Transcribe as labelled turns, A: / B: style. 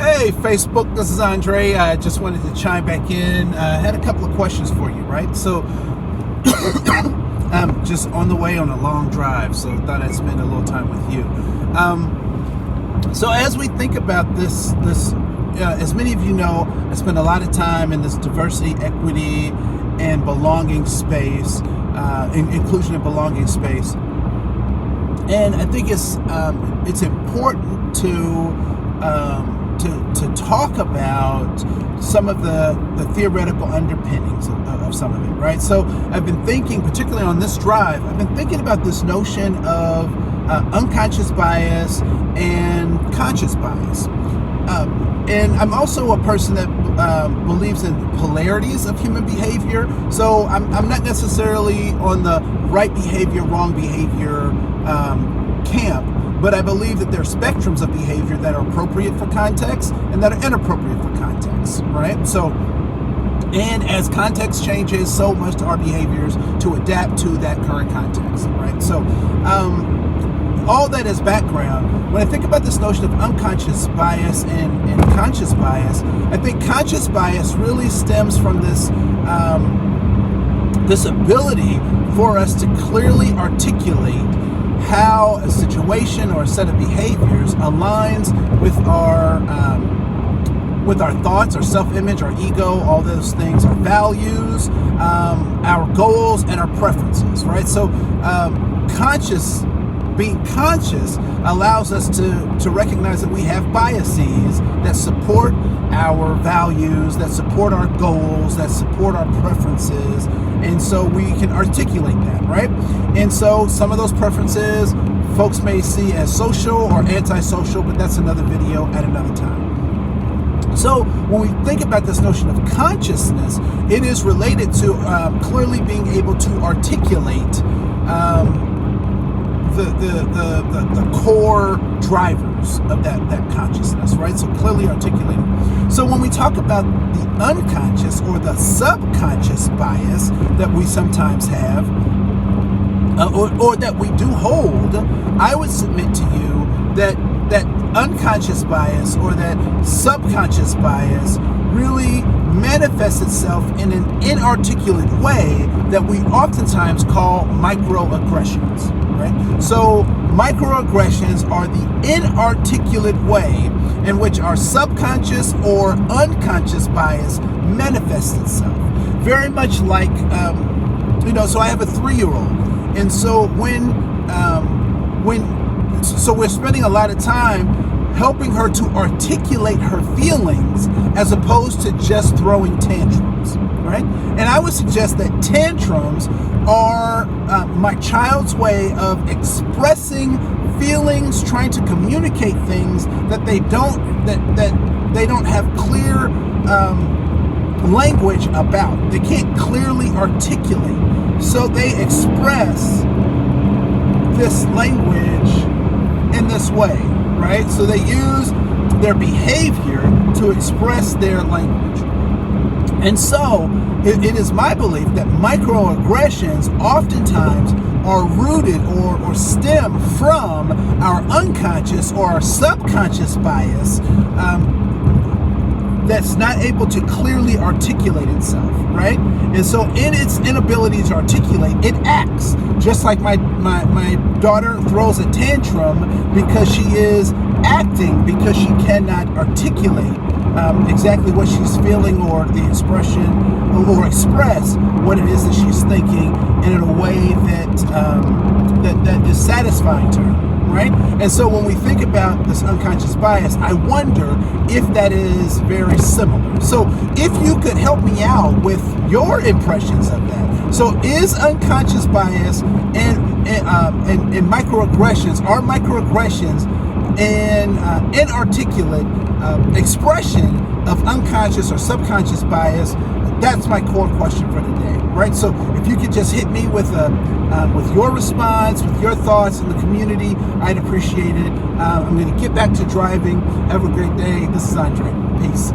A: Hey, Facebook, this is Andre. I just wanted to chime back in. I had a couple of questions for you, right? So, I'm just on the way on a long drive, so I thought I'd spend a little time with you. So as we think about this, as many of you know, I spend a lot of time in this diversity, equity, and belonging space, inclusion and belonging space. And I think it's important to talk about some of the theoretical underpinnings of some of it, right? So I've been thinking, particularly on this drive, I've been thinking about this notion of unconscious bias and conscious bias. And I'm also a person that believes in polarities of human behavior. So I'm not necessarily on the right behavior, wrong behavior camp, but I believe that there are spectrums of behavior that are appropriate for context and that are inappropriate for context, right? So, and as context changes, so must our behaviors to adapt to that current context, right? So, all that as background, when I think about this notion of unconscious bias and conscious bias, I think conscious bias really stems from this this ability for us to clearly articulate how a situation or a set of behaviors aligns with our thoughts, our self-image, our ego, all those things, our values, our goals, and our preferences, right? So being conscious allows us to recognize that we have biases that support our values, that support our goals, that support our preferences, and so we can articulate that, right? And so some of those preferences folks may see as social or antisocial, but that's another video at another time. So when we think about this notion of consciousness, it is related to clearly being able to articulate the core drivers of that consciousness, right? So clearly articulated. So when we talk about the unconscious or the subconscious bias that we sometimes have, or that we do hold, I would submit to you that unconscious bias or that subconscious bias really manifests itself in an inarticulate way that we oftentimes call microaggressions, right? So microaggressions are the inarticulate way in which our subconscious or unconscious bias manifests itself. Very much like, so I have a 3-year-old, and so so we're spending a lot of time helping her to articulate her feelings as opposed to just throwing tantrums, right? And I would suggest that tantrums are my child's way of expressing feelings, trying to communicate things that they don't have clear language about. They can't clearly articulate. So they express this language in this way, right? So they use their behavior to express their language. And so it is my belief that microaggressions oftentimes are rooted or stem from our unconscious or our subconscious bias that's not able to clearly articulate itself, right? And so in its inability to articulate, it acts. Just like my daughter throws a tantrum because she is acting because she cannot articulate exactly what she's feeling or the expression or express what it is that she's thinking in a way that is satisfying to her. Right? And so when we think about this unconscious bias, I wonder if that is very similar. So if you could help me out with your impressions of that. So is unconscious bias and microaggressions, are microaggressions an inarticulate expression of unconscious or subconscious bias? That's my core question for today, right? So if you could just hit me with your response, with your thoughts in the community, I'd appreciate it. I'm going to get back to driving. Have a great day. This is Andre. Peace.